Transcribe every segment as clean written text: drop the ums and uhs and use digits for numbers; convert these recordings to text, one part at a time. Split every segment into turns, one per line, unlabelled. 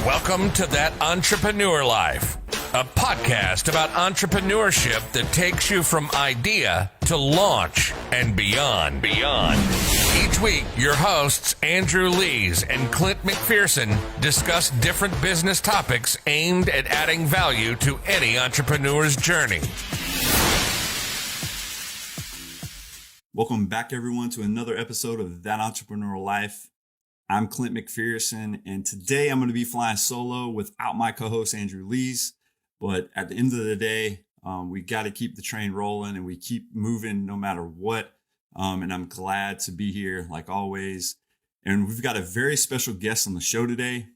Welcome to That Entrepreneur Life, a podcast about entrepreneurship that takes you from idea to launch and beyond. Each week, your hosts, Andrew Lees and 𝗁𝗵𝗃 discuss different business topics aimed at adding value to any entrepreneur's journey.
Welcome back, everyone, to another episode of That Entrepreneur Life. I'm 𝗁𝗵𝗃, and today I'm going to be flying solo without my co-host, Andrew Lees. But at the end of the day, we got to keep the train rolling and we keep moving no matter what. And I'm glad to be here, like always. And we've got a very special guest on the show today.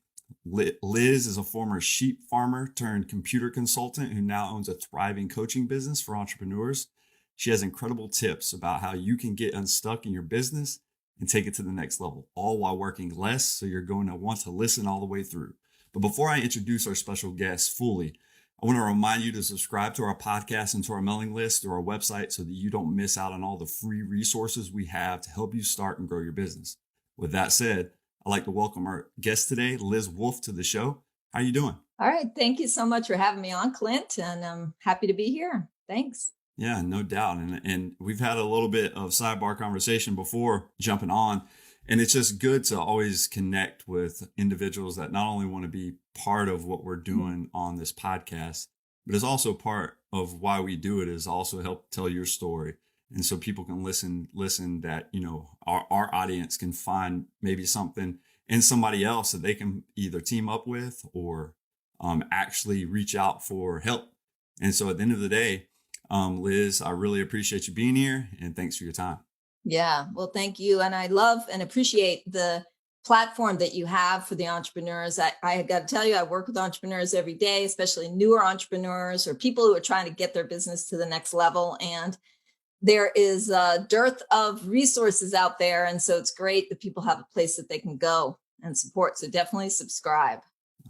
Liz is a former sheep farmer turned computer consultant who now owns a thriving coaching business for entrepreneurs. She has incredible tips about how you can get unstuck in your business and take it to the next level, all while working less, so you're going to want to listen all the way through. But before I introduce our special guest fully, I want to remind you to subscribe to our podcast and to our mailing list through our website so that you don't miss out on all the free resources we have to help you start and grow your business. With that said, I'd like to welcome our guest today, Liz Wolfe, to the show. How are you doing?
All right. Thank you so much for having me on, Clint, and I'm happy to be here. Thanks.
Yeah, no doubt. And we've had a little bit of sidebar conversation before jumping on. And it's just good to always connect with individuals that not only want to be part of what we're doing on this podcast, but is also part of why we do it, is also help tell your story. And so people can listen that, you know, our audience can find maybe something in somebody else that they can either team up with or actually reach out for help. And so at the end of the day, Liz, I really appreciate you being here and thanks for your time.
Yeah, well, thank you. And I love and appreciate the platform that you have for the entrepreneurs. I got to tell you, I work with entrepreneurs every day, especially newer entrepreneurs or people who are trying to get their business to the next level. And there is a dearth of resources out there. And so it's great that people have a place that they can go and support. So definitely subscribe.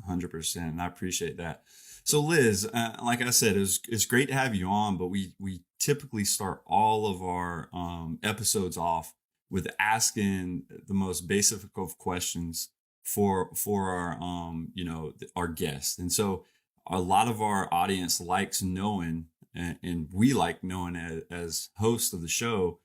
100%. And I appreciate that. So Liz, like I said, it's great to have you on, but we typically start all of our episodes off with asking the most basic of questions for our our guests. And so a lot of our audience likes knowing, and we like knowing as hosts of the show,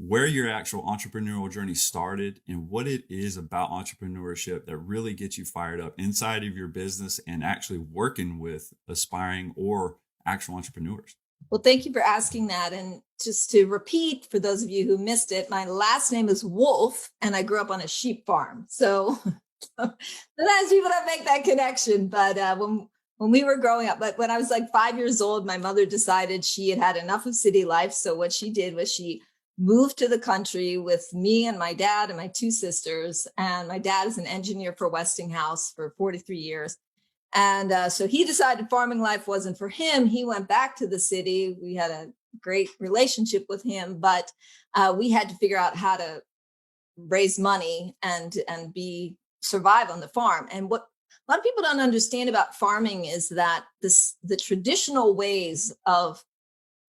where your actual entrepreneurial journey started and what it is about entrepreneurship that really gets you fired up inside of your business and actually working with aspiring or actual entrepreneurs.
Well, thank you for asking that. And just to repeat, for those of you who missed it, my last name is Wolfe and I grew up on a sheep farm. So sometimes people don't make that connection. But when we were growing up, but when I was like 5 years old, my mother decided she had had enough of city life. So what she did was she moved to the country with me and my dad and my two sisters. And my dad is an engineer for Westinghouse for 43 years. And so he decided farming life wasn't for him. He went back to the city. We had a great relationship with him, but we had to figure out how to raise money and survive on the farm. And what a lot of people don't understand about farming is that the traditional ways of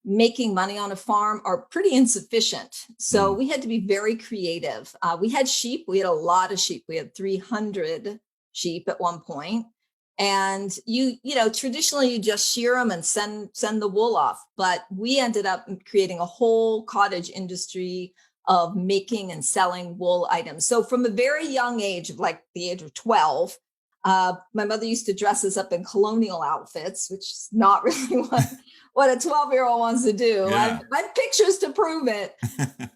making money on a farm are pretty insufficient. So we had to be very creative. We had sheep. We had a lot of sheep. We had 300 sheep at one point. And you know, traditionally you just shear them and send the wool off. But we ended up creating a whole cottage industry of making and selling wool items. So from a very young age, like the age of 12, my mother used to dress us up in colonial outfits, which is not really what a 12-year-old wants to do.
Yeah.
I have pictures to prove it.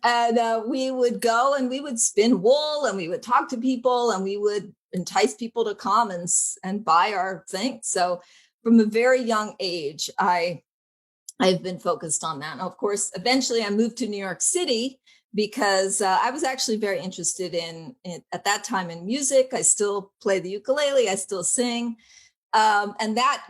And we would go and we would spin wool and we would talk to people and we would entice people to come and buy our things. So from a very young age, I've been focused on that. And of course, eventually I moved to New York City because I was actually very interested in at that time in music. I still play the ukulele, I still sing. And that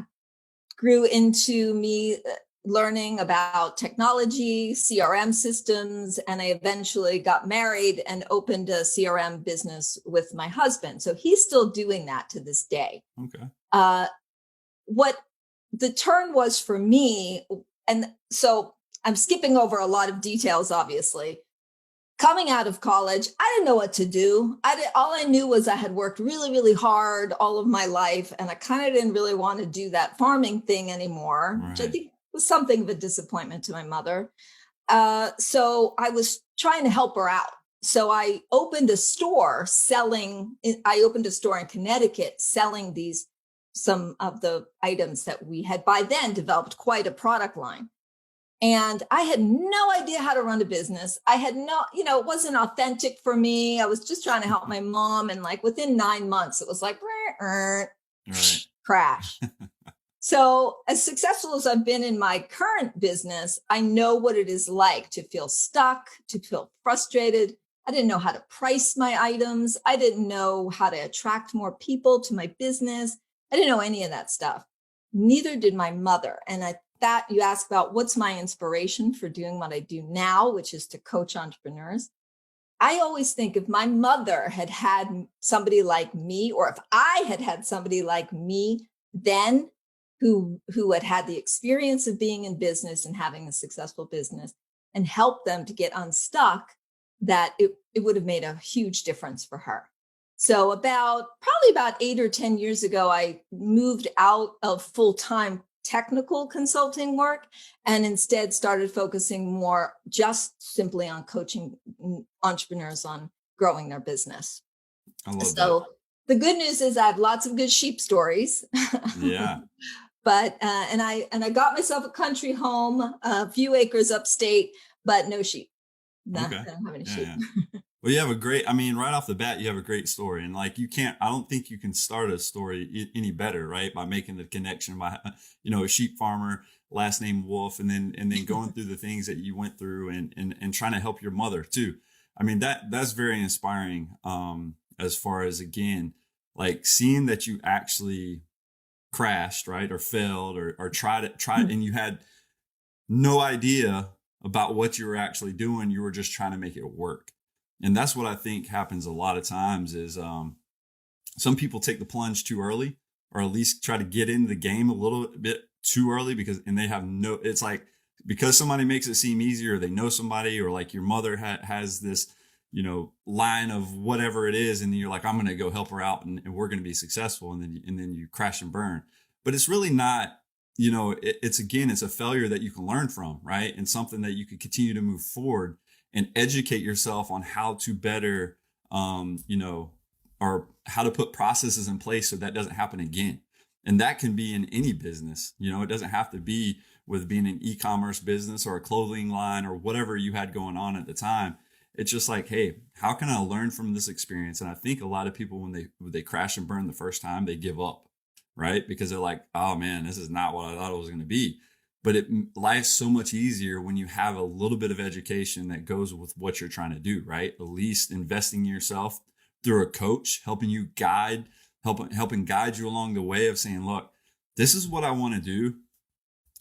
grew into me learning about technology, CRM systems, and I eventually got married and opened a CRM business with my husband. So he's still doing that to this day.
Okay.
What the turn was for me, and so I'm skipping over a lot of details, obviously, coming out of college, I didn't know what to do. All I knew was I had worked really, really hard all of my life, and I kind of didn't really want to do that farming thing anymore, which I think was something of a disappointment to my mother. So I was trying to help her out. So I opened a store in Connecticut selling some of the items that we had by then developed quite a product line. And I had no idea how to run a business. I had it wasn't authentic for me. I was just trying to help my mom. And like within 9 months, it was like, crash. So as successful as I've been in my current business, I know what it is like to feel stuck, to feel frustrated. I didn't know how to price my items. I didn't know how to attract more people to my business. I didn't know any of that stuff. Neither did my mother. And that you ask about what's my inspiration for doing what I do now, which is to coach entrepreneurs. I always think if my mother had had somebody like me, or if I had had somebody like me then who had the experience of being in business and having a successful business and helped them to get unstuck, that it would have made a huge difference for her. So probably about 8 or 10 years ago, I moved out of full-time technical consulting work and instead started focusing more just simply on coaching entrepreneurs on growing their business.
I love
that. The good news is I have lots of good sheep stories.
Yeah.
But and I got myself a country home, a few acres upstate, but no sheep. I don't have any sheep.
Yeah. Well, you have right off the bat, you have a great story. And like, I don't think you can start a story any better, right? By making the connection by, a sheep farmer, last name Wolfe, and then going through the things that you went through and trying to help your mother too. I mean, that's very inspiring. As far as, again, like seeing that you actually crashed, right? Or failed or tried and you had no idea about what you were actually doing. You were just trying to make it work. And that's what I think happens a lot of times is some people take the plunge too early, or at least try to get into the game a little bit too early and they have it's like, because somebody makes it seem easier, they know somebody, or like your mother has this, line of whatever it is. And you're like, I'm going to go help her out and we're going to be successful. And then you crash and burn. But it's really not, it's a failure that you can learn from, right? And something that you can continue to move forward and educate yourself on how to better, or how to put processes in place so that doesn't happen again. And that can be in any business. It doesn't have to be with being an e-commerce business or a clothing line or whatever you had going on at the time. It's just like, hey, how can I learn from this experience? And I think a lot of people, when they crash and burn the first time, they give up, right? Because they're like, oh man, this is not what I thought it was going to be. But life's so much easier when you have a little bit of education that goes with what you're trying to do, right? At least investing in yourself through a coach, helping guide you along the way of saying, look, this is what I want to do.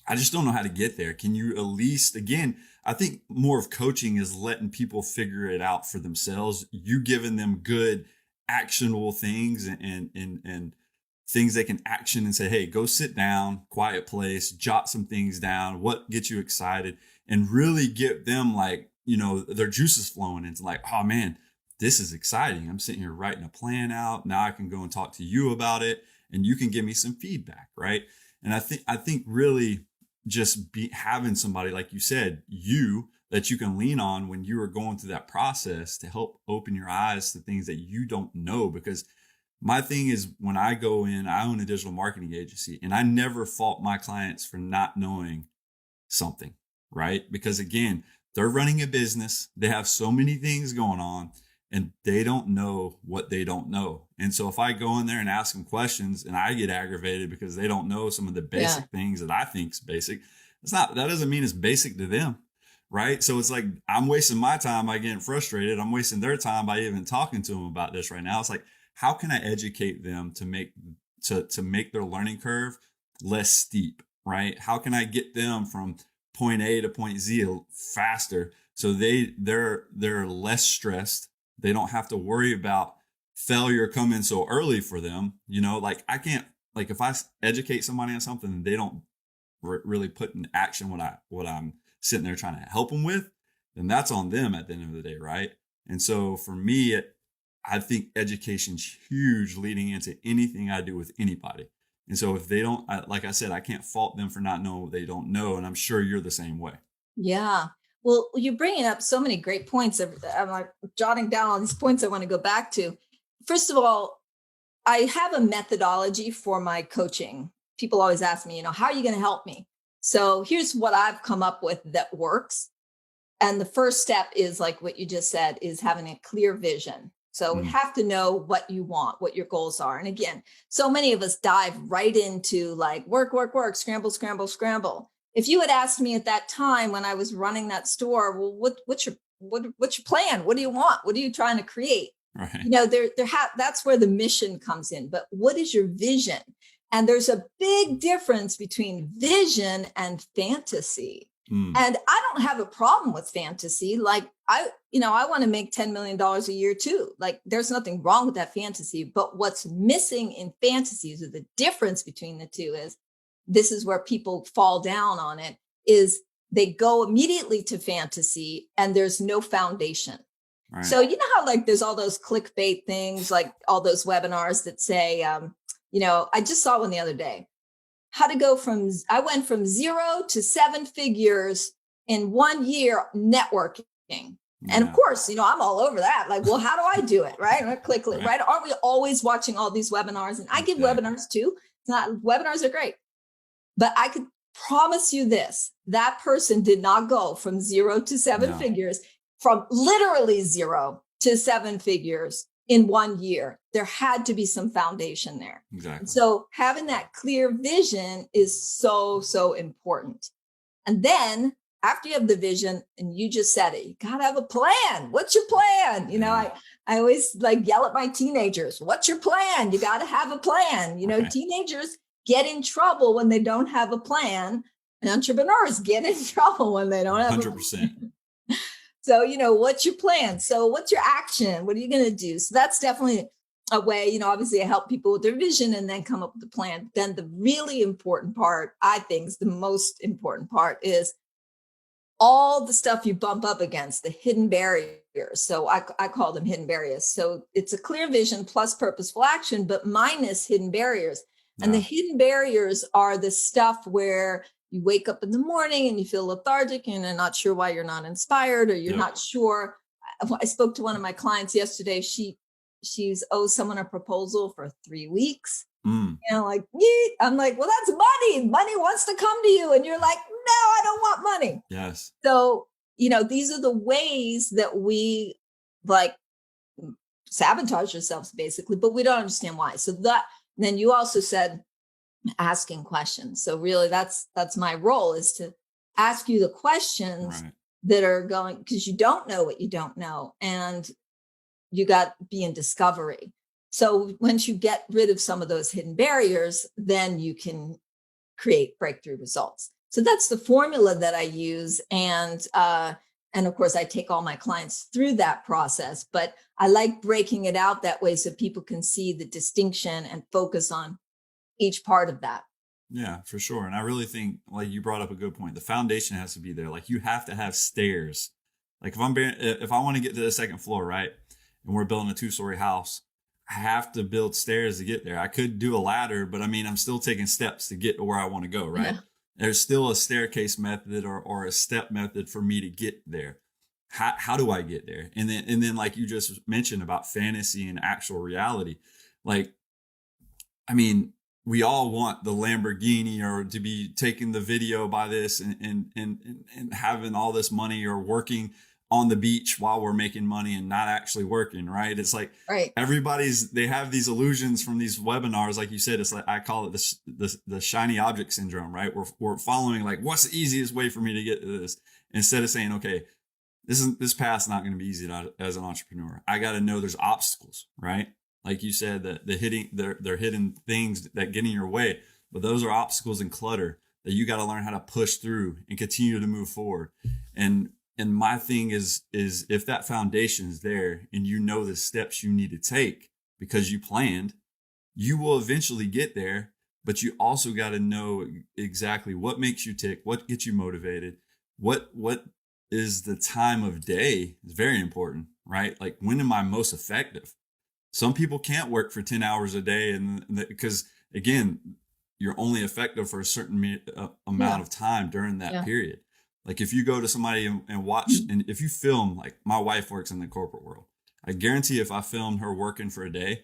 I just don't know how to get there. Can you at least, again, I think more of coaching is letting people figure it out for themselves. You giving them good, actionable things and things they can action and say, hey, go sit down, quiet place, jot some things down, what gets you excited, and really get them like, their juices flowing. It's like, oh man, this is exciting. I'm sitting here writing a plan out. Now I can go and talk to you about it and you can give me some feedback, right? And I think really just having somebody, like you said, that you can lean on when you are going through that process to help open your eyes to things that you don't know. Because my thing is, when I go in, I own a digital marketing agency, and I never fault my clients for not knowing something, right? Because again, they're running a business. They have so many things going on and they don't know what they don't know. And so if I go in there and ask them questions and I get aggravated because they don't know some of the basic things that I think is basic, that doesn't mean it's basic to them. Right. So it's like, I'm wasting my time by getting frustrated. I'm wasting their time by even talking to them about this right now. It's like, how can I educate them to make their learning curve less steep? Right. How can I get them from point A to point Z faster so they're less stressed? They don't have to worry about failure coming so early for them. Like I can't, like if I educate somebody on something and they don't really put in action what I'm sitting there trying to help them with, then that's on them at the end of the day, right? And so for me, I think education's huge leading into anything I do with anybody. And so if they don't, like I said, I can't fault them for not knowing what they don't know. And I'm sure you're the same way.
Yeah. Well, you're bringing up so many great points. I'm like jotting down all these points I want to go back to. First of all, I have a methodology for my coaching. People always ask me, how are you going to help me? So here's what I've come up with that works. And the first step is like what you just said, is having a clear vision. So we have to know what you want, what your goals are. And again, so many of us dive right into like work, scramble, scramble, scramble. If you had asked me at that time when I was running that store, well, what's your plan? What do you want? What are you trying to create?
Right.
That's where the mission comes in. But what is your vision? And there's a big difference between vision and fantasy. And I don't have a problem with fantasy. Like I want to make $10 million a year too. Like there's nothing wrong with that fantasy. But what's missing in fantasies, or the difference between the two, is this is where people fall down on it, is they go immediately to fantasy and there's no foundation. Right. So you know how like there's all those clickbait things, like all those webinars that say, I just saw one the other day. I went from 0 to 7 figures in 1 year networking. Yeah. And of course, I'm all over that. Like, well, how do I do it? Right. I click, right. Aren't we always watching all these webinars? And I give webinars too. Webinars are great, but I could promise you this, that person did not go from 0 to 7 figures, from literally 0 to 7 figures in 1 year. There had to be some foundation there.
Exactly.
And so having that clear vision is so, so important. And then after you have the vision, and you just said it, you got to have a plan. What's your plan? I always like yell at my teenagers, what's your plan? You got to have a plan. Teenagers get in trouble when they don't have a plan. And entrepreneurs get in trouble when they don't have 100%. A plan. So, what's your plan? So what's your action? What are you going to do? So that's definitely a way, obviously I help people with their vision and then come up with a plan. Then the really important part, I think is the most important part, is all the stuff you bump up against, the hidden barriers. So I call them hidden barriers. So it's a clear vision plus purposeful action, but minus hidden barriers. And the hidden barriers are the stuff where you wake up in the morning and you feel lethargic and you're not sure why you're not inspired, or you're not sure. I spoke to one of my clients yesterday. She's owes someone a proposal for 3 weeks. I'm like, well, that's money. Money wants to come to you. And you're like, no, I don't want money.
Yes.
So, these are the ways that we like sabotage ourselves basically, but we don't understand why. So then you also said asking questions. So really that's my role, is to ask you the questions that are going, because you don't know what you don't know. And you got to be in discovery. So once you get rid of some of those hidden barriers, then you can create breakthrough results. So that's the formula that I use. And of course I take all my clients through that process, but I like breaking it out that way so people can see the distinction and focus on each part of that.
Yeah, for sure. And I really think, like you brought up a good point, the foundation has to be there. Like you have to have stairs. Like if I want to get to the second floor, right, and we're building a 2-story house, I have to build stairs to get there. I could do a ladder, but I'm still taking steps to get to where I want to go, right? Yeah. There's still a staircase method or a step method for me to get there. How do I get there? And then like you just mentioned about fantasy and actual reality, like, we all want the Lamborghini, or to be taking the video by this and having all this money, or working on the beach while we're making money and not actually working, right? It's like they have these illusions from these webinars. Like you said, it's like, I call it the shiny object syndrome, right? We're following like, what's the easiest way for me to get to this? Instead of saying, okay, this path's not going to be easy as an entrepreneur. I got to know there's obstacles, right? Like you said, that they're hidden things that get in your way, but those are obstacles and clutter that you got to learn how to push through and continue to move forward. And my thing is if that foundation is there and you know the steps you need to take because you planned, you will eventually get there. But you also got to know exactly what makes you tick, what gets you motivated, what is the time of day is very important, right? Like, when am I most effective? Some people can't work for 10 hours a day, and because again, you're only effective for a certain amount of time during that period. Like, if you go to somebody and watch, and if you film, like, my wife works in the corporate world, I guarantee if I filmed her working for a day,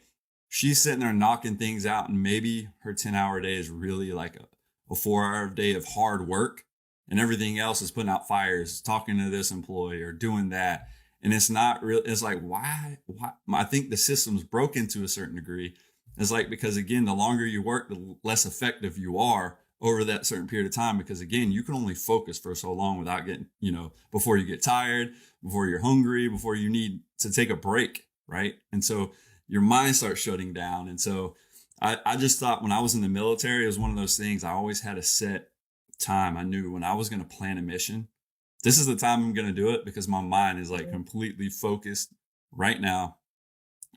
she's sitting there knocking things out, and maybe her 10-hour day is really like a 4-hour day of hard work, and everything else is putting out fires, talking to this employee or doing that. And it's not real. It's like, why? I think the system's broken to a certain degree. It's like, because again, the longer you work, the less effective you are over that certain period of time. Because again, you can only focus for so long without getting, before you get tired, before you're hungry, before you need to take a break. Right. And so your mind starts shutting down. And so I just thought, when I was in the military, it was one of those things. I always had a set time. I knew when I was going to plan a mission, this is the time I'm going to do it, because my mind is like completely focused right now.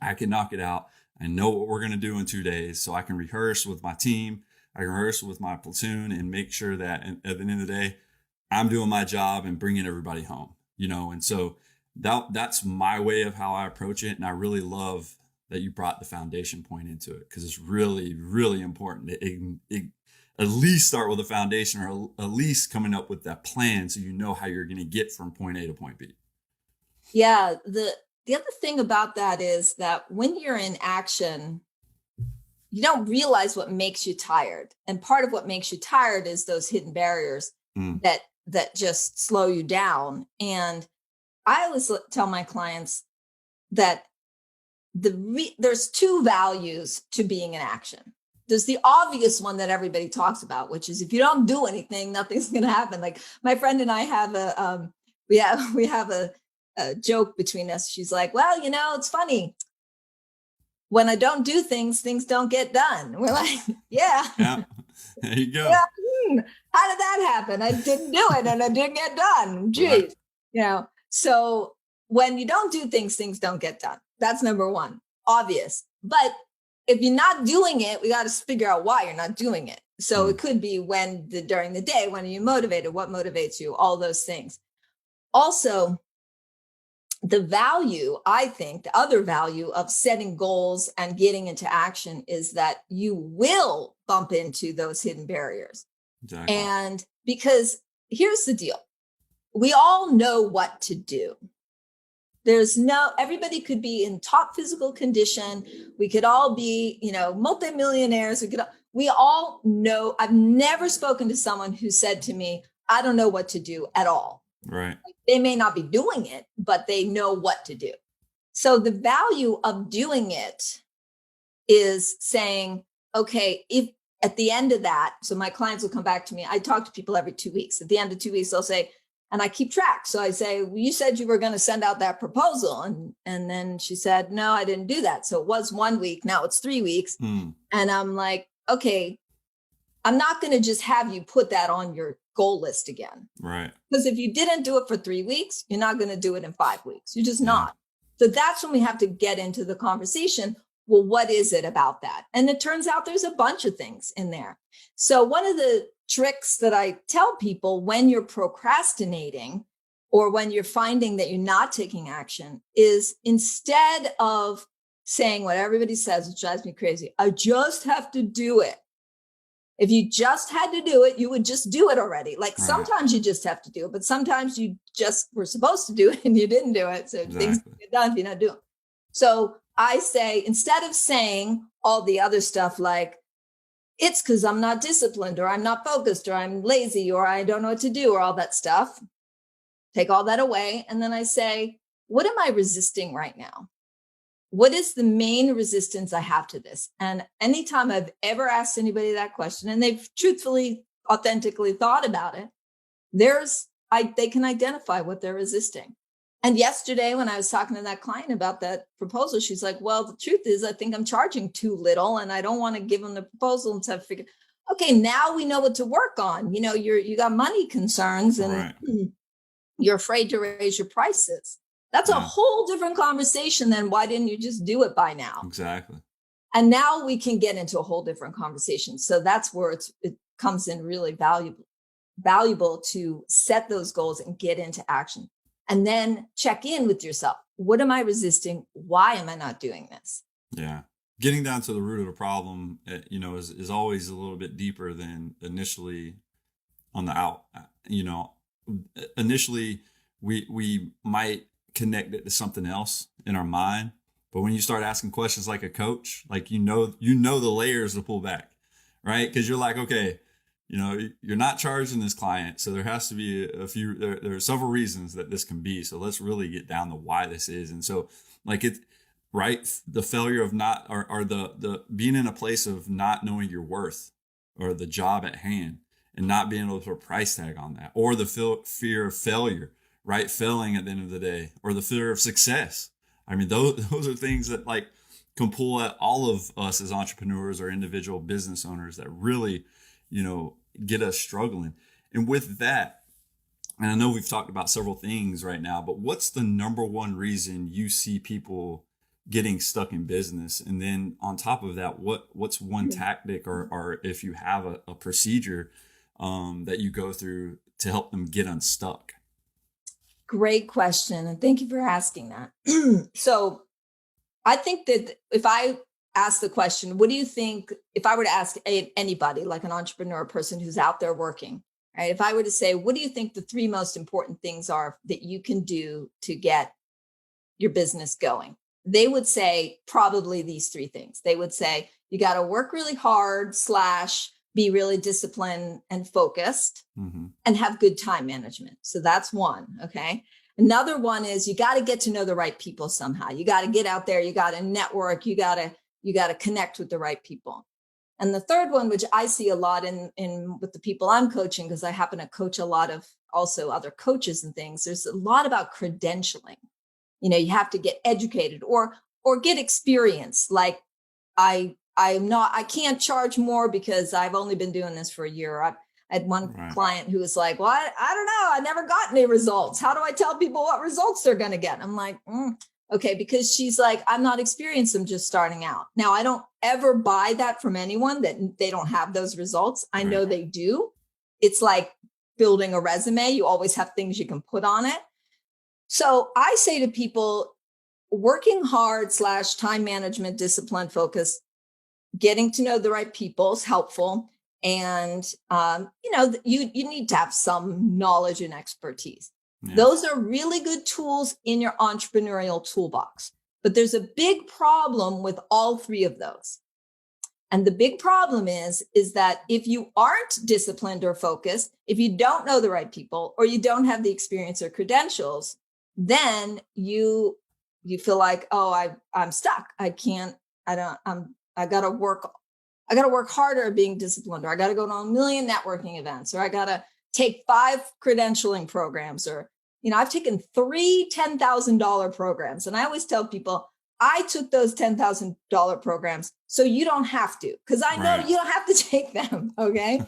I can knock it out. I know what we're going to do in 2 days, so I can rehearse with my team. I can rehearse with my platoon and make sure that at the end of the day, I'm doing my job and bringing everybody home, And so that's my way of how I approach it. And I really love that you brought the foundation point into it, because it's really, really important to at least start with a foundation, or at least coming up with that plan, so you know how you're going to get from point A to point B.
Yeah. The other thing about that is that when you're in action, you don't realize what makes you tired. And part of what makes you tired is those hidden barriers that just slow you down. And I always tell my clients that there's two values to being in action. There's the obvious one that everybody talks about, which is, if you don't do anything, nothing's going to happen. Like, my friend and I have we have a joke between us. She's like, well, it's funny. When I don't do things, things don't get done. We're like, yeah.
There you go.
Yeah, how did that happen? I didn't do it, and it didn't get done. Geez. Right. So when you don't do things, things don't get done. That's number one, obvious. But if you're not doing it, we got to figure out why you're not doing it. So it could be during the day, when are you motivated? What motivates you? All those things. Also, the value, I think, the other value of setting goals and getting into action is that you will bump into those hidden barriers. Exactly. And because here's the deal. We all know what to do. Everybody could be in top physical condition. We could all be, multimillionaires. We all know. I've never spoken to someone who said to me, I don't know what to do at all.
Right.
They may not be doing it, but they know what to do. So the value of doing it is saying, okay, if at the end of that, so my clients will come back to me. I talk to people every 2 weeks. At the end of 2 weeks, they'll say, and I keep track. So I say, well, you said you were going to send out that proposal. And then she said, no, I didn't do that. So it was 1 week. Now it's 3 weeks. And I'm like, okay, I'm not going to just have you put that on your goal list again.
Right.
Because if you didn't do it for 3 weeks, you're not going to do it in 5 weeks. You're just not. So that's when we have to get into the conversation. Well, what is it about that? And it turns out there's a bunch of things in there. So one of the tricks that I tell people when you're procrastinating, or when you're finding that you're not taking action, is instead of saying what everybody says, which drives me crazy, I just have to do it. If you just had to do it, you would just do it already. Like, sometimes you just have to do it, but sometimes you just were supposed to do it and you didn't do it. So things get done if you're not doing it. So I say, instead of saying all the other stuff like, it's because I'm not disciplined, or I'm not focused, or I'm lazy, or I don't know what to do, or all that stuff, take all that away. And then I say, what am I resisting right now? What is the main resistance I have to this? And anytime I've ever asked anybody that question, and they've truthfully, authentically thought about it, they can identify what they're resisting. And yesterday, when I was talking to that client about that proposal, she's like, well, the truth is, I think I'm charging too little, and I don't want to give them the proposal until I figure, okay, now we know what to work on. You got money concerns, and you're afraid to raise your prices. That's a whole different conversation than why didn't you just do it by now?
Exactly.
And now we can get into a whole different conversation. So that's where it comes in really valuable. valuable to set those goals and get into action. And then check in with yourself. What am I resisting? Why am I not doing this?
Yeah. Getting down to the root of the problem, is always a little bit deeper than initially on the out. Initially we might connect it to something else in our mind. But when you start asking questions like a coach, like, you know the layers to pull back, right? Because you're like, okay, you're not charging this client. So there has to be there are several reasons that this can be. So let's really get down to why this is. And so right, the failure of not, or the being in a place of not knowing your worth or the job at hand and not being able to put a price tag on that, or the fear of failure, right? Failing at the end of the day, or the fear of success. I mean, those are things that can pull at all of us as entrepreneurs or individual business owners that really, get us struggling. And with that, and I know we've talked about several things right now, but what's the number one reason you see people getting stuck in business? And then on top of that, what's one tactic or if you have a procedure that you go through to help them get unstuck?
Great question. And thank you for asking that. So I think that if I ask the question, what do you think, if I were to ask anybody, like an entrepreneur person who's out there working, right? If I were to say, what do you think the 3 most important things are that you can do to get your business going? They would say probably these 3 things. They would say, you got to work really hard / be really disciplined and focused, and have good time management. So that's one. Okay. Another one is you got to get to know the right people somehow. You got to get out there. You got to network. You got to connect with the right people. And the third one, which I see a lot in with the people I'm coaching, because I happen to coach a lot of also other coaches and things, there's a lot about credentialing. You have to get educated or get experience. Like I can't charge more because I've only been doing this for a year. I had one client who was like, well, I don't know. I never got any results. How do I tell people what results they're going to get? I'm like, okay, because she's like, I'm not experienced. I'm just starting out. Now, I don't ever buy that from anyone that they don't have those results. I know they do. It's like building a resume. You always have things you can put on it. So I say to people, working hard / time management, discipline, focus, getting to know the right people is helpful. And, you need to have some knowledge and expertise. Yeah. Those are really good tools in your entrepreneurial toolbox. But there's a big problem with all 3 of those. And the big problem is that if you aren't disciplined or focused, if you don't know the right people, or you don't have the experience or credentials, then you feel like, oh, I'm stuck. I got to work harder at being disciplined, or I got to go to a million networking events, or I got to take 5 credentialing programs, or, I've taken 3 $10,000 programs. And I always tell people, I took those $10,000 programs so you don't have to, because I know you don't have to take them. Okay.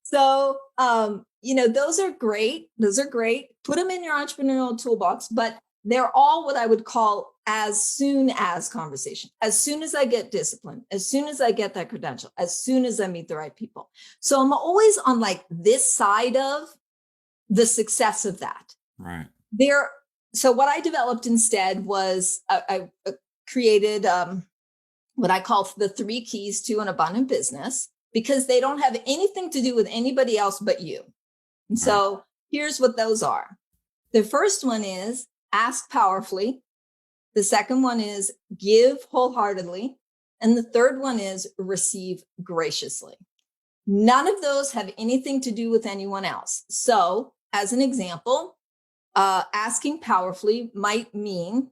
So, those are great. Those are great. Put them in your entrepreneurial toolbox, but they're all what I would call as soon as conversation. As soon as I get disciplined, as soon as I get that credential, as soon as I meet the right people. So I'm always on this side of the success of that.
Right.
So what I developed instead was I created what I call the 3 keys to an abundant business, because they don't have anything to do with anybody else but you. And so here's what those are. The first one is ask powerfully. The second one is give wholeheartedly. And the third one is receive graciously. None of those have anything to do with anyone else. So as an example, asking powerfully might mean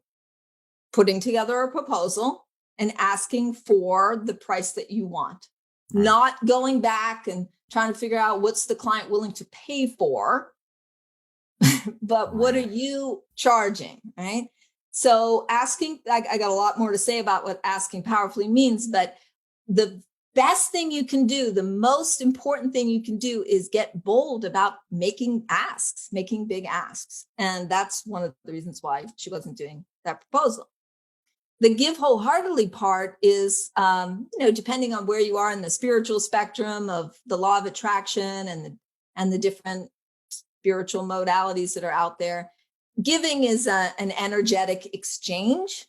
putting together a proposal and asking for the price that you want, not going back and trying to figure out what's the client willing to pay for, but what are you charging, right? So asking, I got a lot more to say about what asking powerfully means, but the best thing you can do, the most important thing you can do is get bold about making asks, making big asks. And that's one of the reasons why she wasn't doing that proposal. The give wholeheartedly part is, depending on where you are in the spiritual spectrum of the law of attraction and and the different spiritual modalities that are out there. Giving is an energetic exchange.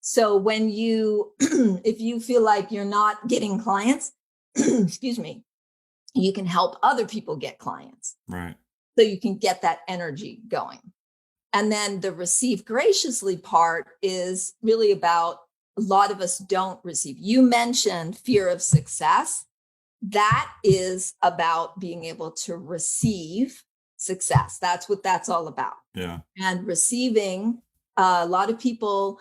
So when you, if you feel like you're not getting clients, excuse me, you can help other people get clients.
Right.
So you can get that energy going. And then the receive graciously part is really about, a lot of us don't receive. You mentioned fear of success. That is about being able to receive success. That's what that's all about.
Yeah.
And receiving, a lot of people,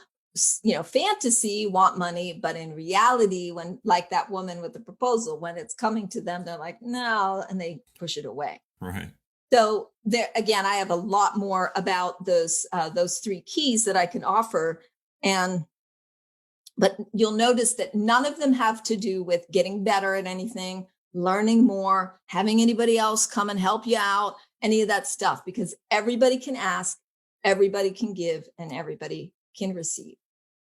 fantasy want money, but in reality, when, like that woman with the proposal, when it's coming to them, they're like, no, and they push it away.
Right.
So there, again, I have a lot more about those 3 keys that I can offer. But you'll notice that none of them have to do with getting better at anything, learning more, having anybody else come and help you out, any of that stuff, because everybody can ask, everybody can give, and everybody can receive.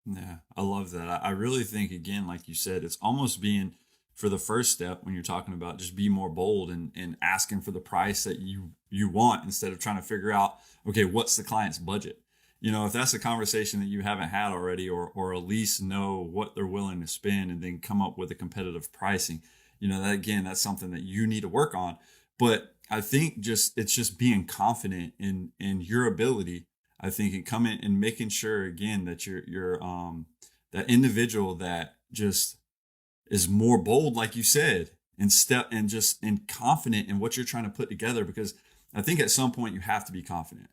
Yeah, I love that. I really think, again, like you said, it's almost being, for the first step when you're talking about just be more bold and asking for the price that you want, instead of trying to figure out, okay, what's the client's budget? If that's a conversation that you haven't had already, or at least know what they're willing to spend, and then come up with a competitive pricing, that, again, that's something that you need to work on. But I think it's just being confident in your ability. I think, and coming and making sure, again, that you're that individual that just is more bold, like you said, and confident in what you're trying to put together. Because I think at some point you have to be confident,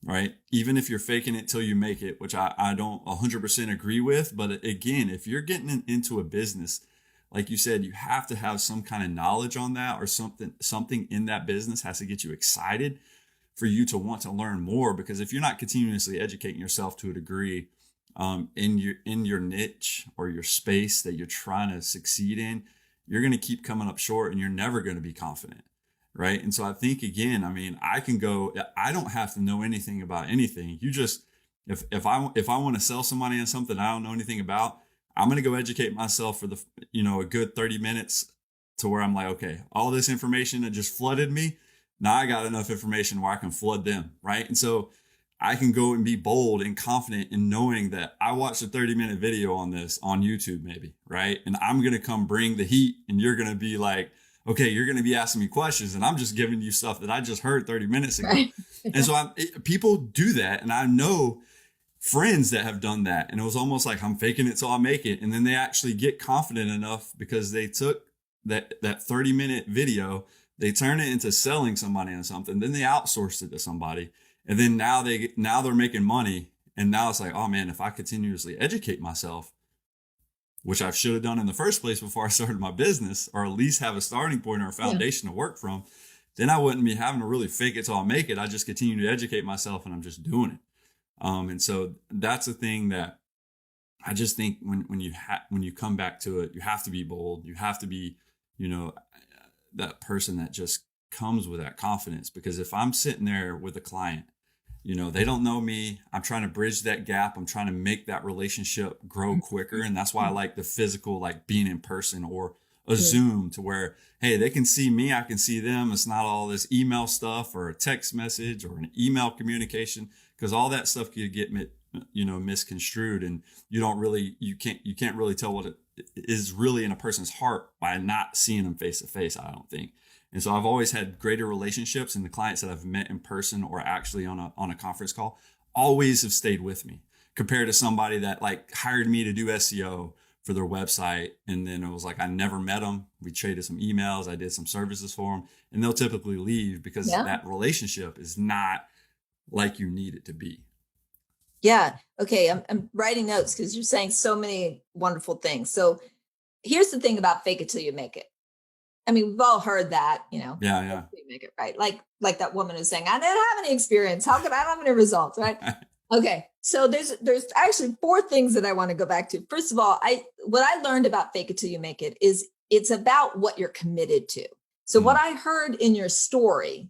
right? Even if you're faking it till you make it, which I don't 100% agree with. But again, if you're getting into a business, like you said, you have to have some kind of knowledge on that, or something in that business has to get you excited for you to want to learn more. Because if you're not continuously educating yourself to a degree in your niche or your space that you're trying to succeed in, you're going to keep coming up short, and you're never going to be confident. Right. And so I think, again, I don't have to know anything about anything. You just, if I want to sell somebody on something I don't know anything about, I'm going to go educate myself for a good 30 minutes, to where I'm like, okay, all this information that just flooded me, now I got enough information where I can flood them. Right. And so I can go and be bold and confident in knowing that I watched a 30-minute video on this on YouTube, maybe. Right. And I'm going to come bring the heat, and you're going to be like, okay, you're going to be asking me questions, and I'm just giving you stuff that I just heard 30 minutes ago. Right. And so people do that. And I know friends that have done that. And it was almost like, I'm faking it till I make it. And then they actually get confident enough, because they took that 30-minute video, they turn it into selling somebody on something. Then they outsourced it to somebody. And then now they're making money. And now it's like, oh man, if I continuously educate myself, which I should have done in the first place before I started my business, or at least have a starting point or a foundation to work from, then I wouldn't be having to really fake it till I make it. I just continue to educate myself, and I'm just doing it. And so that's a thing that I just think when you come back to it, you have to be bold. You have to be, that person that just comes with that confidence. Because if I'm sitting there with a client, they don't know me, I'm trying to bridge that gap. I'm trying to make that relationship grow quicker. And that's why I like the physical, like being in person, or a Zoom, to where, hey, they can see me, I can see them. It's not all this email stuff or a text message or an email communication, because all that stuff could get misconstrued, and you can't really tell what it is really in a person's heart by not seeing them face to face, I don't think. And so I've always had greater relationships, and the clients that I've met in person or actually on a conference call always have stayed with me, compared to somebody that like hired me to do SEO for their website. And then it was like, I never met them. We traded some emails. I did some services for them, and they'll typically leave because that relationship is not like you need it to be.
Yeah. Okay. I'm writing notes because you're saying so many wonderful things. So here's the thing about fake it till you make it. I mean, we've all heard that,
Yeah.
You make it right. Like that woman is saying, I didn't have any experience. How come I don't have any results? Right. Okay. So there's actually 4 things that I want to go back to. First of all, what I learned about fake it till you make it is it's about what you're committed to. So what I heard in your story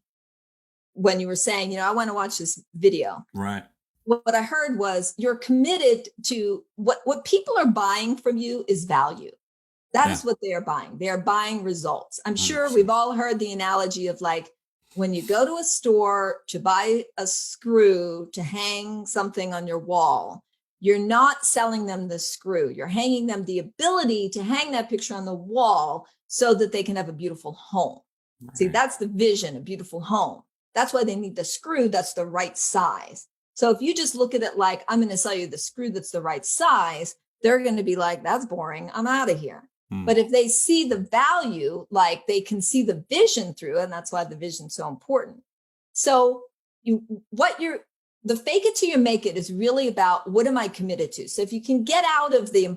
when you were saying, I want to watch this video.
Right.
What I heard was you're committed to what people are buying from you is value. That is what they are buying. They are buying results. I'm sure
100%.
we've all heard the analogy of like when you go to a store to buy a screw to hang something on your wall, you're not selling them the screw. You're hanging them the ability to hang that picture on the wall so that they can have a beautiful home. Right. See, that's the vision, a beautiful home. That's why they need the screw that's the right size. So if you just look at it like, I'm going to sell you the screw that's the right size, they're going to be like, that's boring. I'm out of here. But if they see the value, like they can see the vision through, and that's why the vision's so important. So the fake it till you make it is really about what am I committed to? So if you can get out of the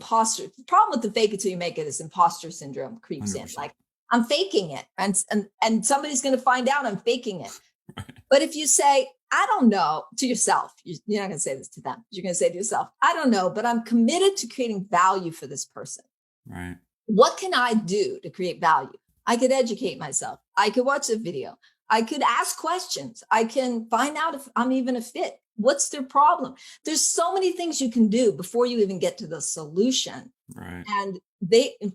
problem with the fake it till you make it is imposter syndrome creeps 100%. In. Like I'm faking it and somebody's going to find out I'm faking it. Right. But if you say, I don't know, to yourself, you're not going to say this to them. You're going to say to yourself, I don't know, but I'm committed to creating value for this person.
Right.
What can I do to create value? I could educate myself. I could watch a video. I could ask questions. I can find out if I'm even a fit. What's their problem? There's so many things you can do before you even get to the solution.
Right.
And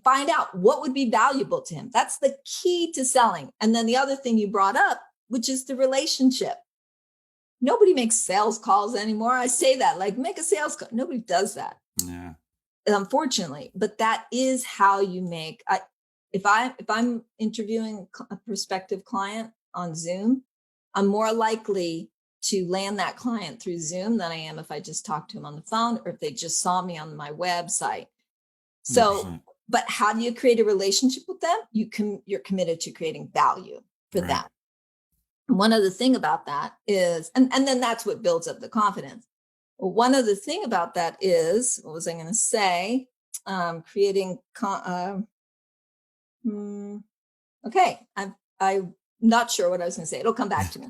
find out what would be valuable to him. That's the key to selling. And then the other thing you brought up, which is the relationship. Nobody makes sales calls anymore. I say that, like, make a sales call. Nobody does that.
Yeah.
Unfortunately, but that is how you make. If I'm interviewing a prospective client on Zoom, I'm more likely to land that client through Zoom than I am if I just talked to them on the phone or if they just saw me on my website. So, 100%. But how do you create a relationship with them? You're committed to creating value for them. And one other thing about that is, and then that's what builds up the confidence. Well, one other thing about that is, what was I going to say? Creating, okay, I'm not sure what I was going to say. It'll come back to me.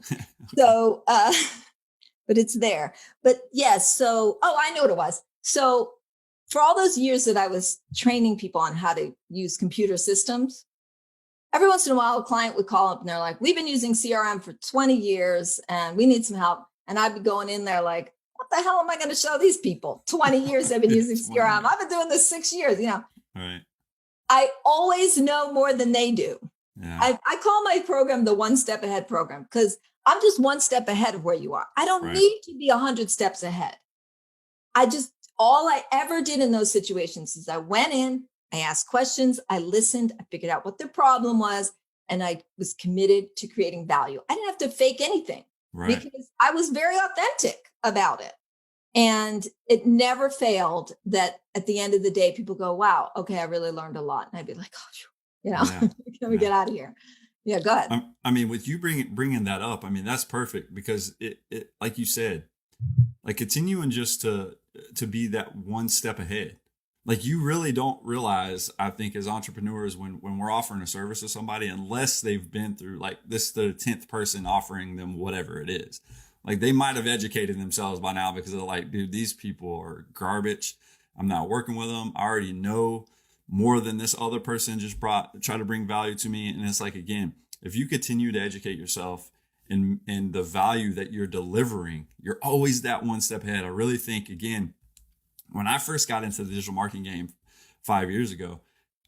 So, but it's there. But yes, I know what it was. So for all those years that I was training people on how to use computer systems, every once in a while, a client would call up and they're like, we've been using CRM for 20 years and we need some help. And I'd be going in there like, what the hell am I going to show these people? 20 years I've been using CRM. I've been doing this 6 years,
Right.
I always know more than they do.
Yeah.
I call my program the 1 step ahead program because I'm just 1 step ahead of where you are. I don't need to be 100 steps ahead. All I ever did in those situations is I went in, I asked questions, I listened, I figured out what their problem was, and I was committed to creating value. I didn't have to fake anything because I was very authentic about it. And it never failed that at the end of the day, people go, wow, okay, I really learned a lot. And I'd be like, can we get out of here? Yeah, go ahead.
I mean, with you bringing that up, I mean, that's perfect because it like you said, like continuing just to be that 1 step ahead. Like you really don't realize, I think, as entrepreneurs, when we're offering a service to somebody, unless they've been through like this, the 10th person offering them whatever it is. Like they might have educated themselves by now because they're like, dude, these people are garbage. I'm not working with them. I already know more than this other person just try to bring value to me. And it's like, again, if you continue to educate yourself in the value that you're delivering, you're always that 1 step ahead. I really think, again, when I first got into the digital marketing game 5 years ago,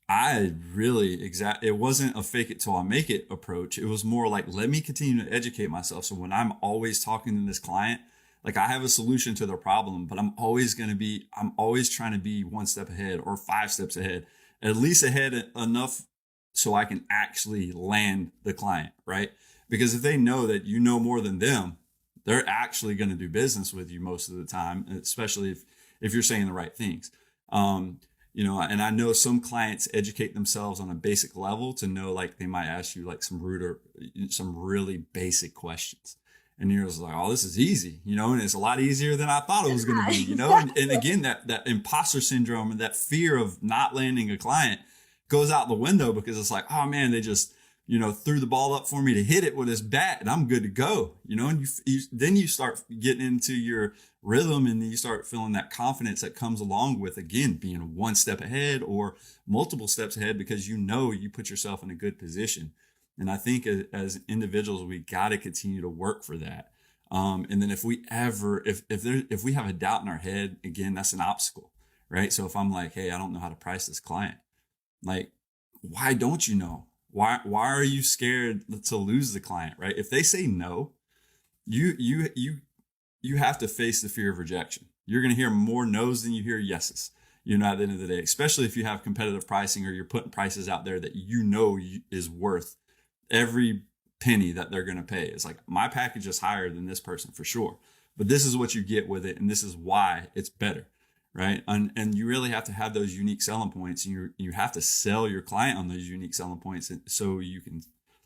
it wasn't a fake it till I make it approach. It was more like, let me continue to educate myself. So when I'm always talking to this client, like I have a solution to their problem, but I'm always trying to be 1 step ahead or 5 steps ahead, at least ahead enough so I can actually land the client, right? Because if they know that you know more than them, they're actually going to do business with you most of the time, especially if you're saying the right things. And I know some clients educate themselves on a basic level to know, like they might ask you like some really basic questions. And you're just like, oh, this is easy, and it's a lot easier than I thought it was going to be, and again, that imposter syndrome and that fear of not landing a client goes out the window because it's like, oh man, they just, threw the ball up for me to hit it with his bat and I'm good to go, and then you start getting into your rhythm and then you start feeling that confidence that comes along with, again, being 1 step ahead or multiple steps ahead because you put yourself in a good position. And I think as individuals, we got to continue to work for that. And then if we have a doubt in our head, again, that's an obstacle, right? So if I'm like, hey, I don't know how to price this client, Like, why don't you know? Why are you scared to lose the client, right? If they say no, you have to face the fear of rejection. You're going to hear more no's than you hear yeses. At the end of the day, especially if you have competitive pricing or you're putting prices out there that is worth every penny that they're going to pay. It's like, my package is higher than this person for sure, but this is what you get with it, and this is why it's better, right? And you really have to have those unique selling points, and you have to sell your client on those unique selling points, so you can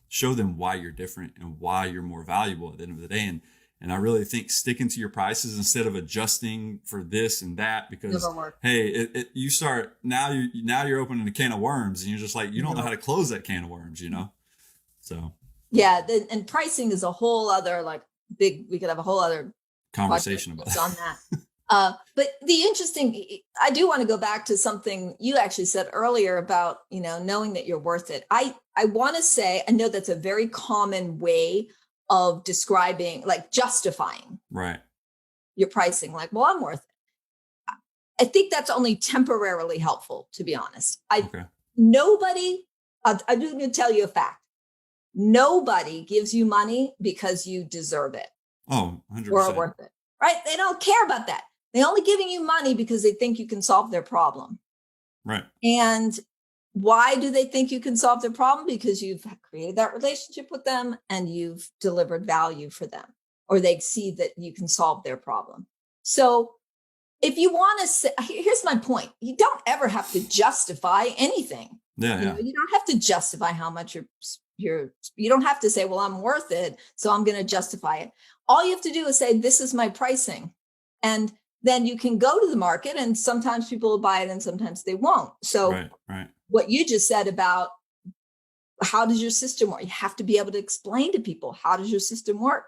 show them why you're different and why you're more valuable at the end of the day. And I really think sticking to your prices instead of adjusting for this and that, because hey, you start now you're opening a can of worms, and you're just like, you don't know how to close that can of worms, So
yeah, and pricing is a whole other we could have a whole other
conversation about
on that. But I do want to go back to something you actually said earlier about, knowing that you're worth it. I want to say, I know that's a very common way of describing, justifying your pricing. Like, well, I'm worth it. I think that's only temporarily helpful, to be honest. I'm going to tell you a fact. Nobody gives you money because you deserve it.
Oh, 100%.
Or are worth it, right? They don't care about that. They're only giving you money because they think you can solve their problem.
Right.
And why do they think you can solve their problem? Because you've created that relationship with them and you've delivered value for them, or they see that you can solve their problem. So if you want to say, here's my point. You don't ever have to justify anything.
Yeah.
You don't have to justify how much you don't have to say, well, I'm worth it, so I'm going to justify it. All you have to do is say, this is my pricing. And then you can go to the market, and sometimes people will buy it and sometimes they won't. So
right.
What you just said about how does your system work? You have to be able to explain to people, how does your system work?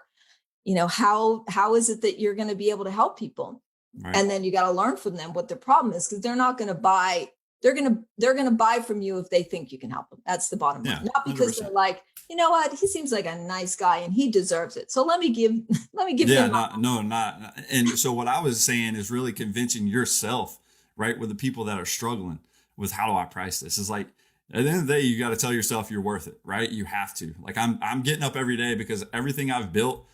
How is it that you're going to be able to help people? Right. And then you got to learn from them what their problem is, because they're not going to buy. They're going to buy from you if they think you can help them. That's the bottom line. Not because 100%. They're like, you know what, he seems like a nice guy and he deserves it, so let me give him.
Not. And so what I was saying is really convincing yourself, right, with the people that are struggling with, how do I price this? Is like, at the end of the day, you got to tell yourself you're worth it, right? You have to. Like, I'm getting up every day because everything I've built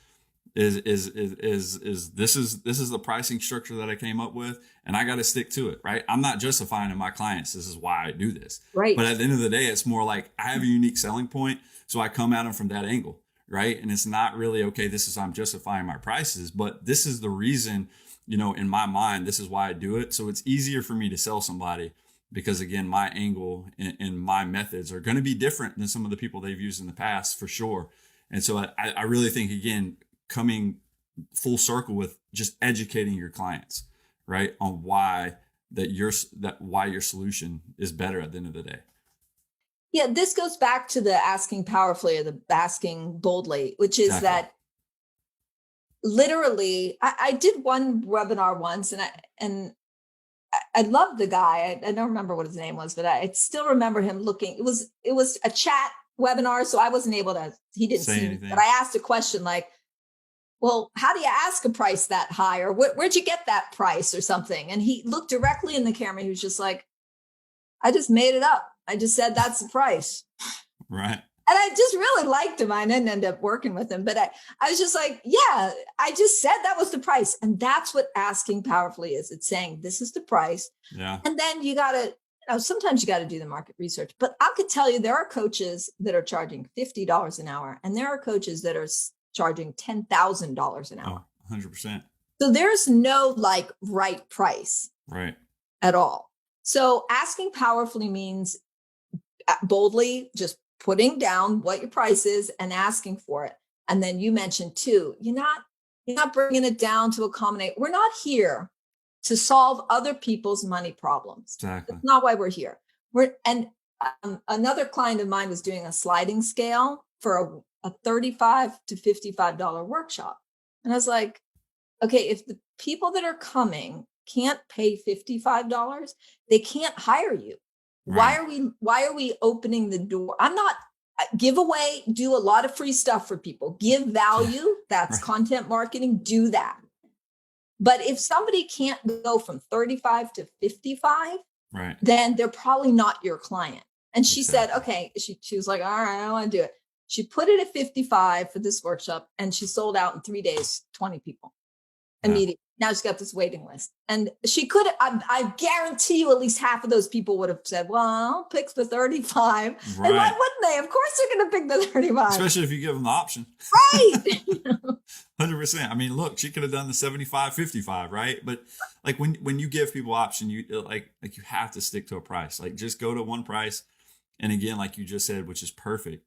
is this is the pricing structure that I came up with, and I got to stick to it, right? I'm not justifying to my clients, this is why I do this,
right?
But at the end of the day, it's more like, I have a unique selling point, so I come at them from that angle, right? And it's not really, I'm justifying my prices, but this is the reason, in my mind, this is why I do it. So it's easier for me to sell somebody, because again, my angle and my methods are going to be different than some of the people they've used in the past, for sure. And so I really think, again, coming full circle with just educating your clients, right, on why your solution is better at the end of the day.
Yeah, this goes back to the asking powerfully or the asking boldly, which is that literally, I did one webinar once, and I loved the guy. I don't remember what his name was, but I still remember him looking. It was a chat webinar, so I wasn't able to. He didn't see me, but I asked a question like, well, how do you ask a price that high? Or where'd you get that price or something? And he looked directly in the camera. He was just like, I just made it up. I just said, that's the price.
Right.
And I just really liked him. I didn't end up working with him, but I was just like, yeah, I just said that was the price. And that's what asking powerfully is. It's saying, this is the price.
Yeah.
And then you got to, sometimes you got to do the market research, but I could tell you there are coaches that are charging $50 an hour, and there are coaches that are charging $10,000 an hour.
Oh, 100%.
So there's no right price.
Right.
At all. So asking powerfully means boldly just putting down what your price is and asking for it. And then you mentioned too, you're not bringing it down to accommodate. We're not here to solve other people's money problems.
Exactly.
That's not why we're here. Another client of mine was doing a sliding scale for a $35 to $55 workshop. And I was like, okay, if the people that are coming can't pay $55, they can't hire you. Right. Why are we opening the door? I'm not do a lot of free stuff for people, give value. That's content marketing, do that. But if somebody can't go from 35 to 55,
Right.
then they're probably not your client. And she
Exactly.
said, okay, she was like, all right, I want to do it. She put it at 55 for this workshop, and she sold out in 3 days, 20 people immediately. Now she's got this waiting list. And she could, I guarantee you at least half of those people would have said, well, I'll pick the 35.
Right.
And why wouldn't they? Of course they're going to pick the 35.
Especially if you give them the option.
Right.
100%. I mean, look, she could have done the 75, 55, right? But like when you give people option, you like you have to stick to a price. Like just go to one price. And again, like you just said, which is perfect.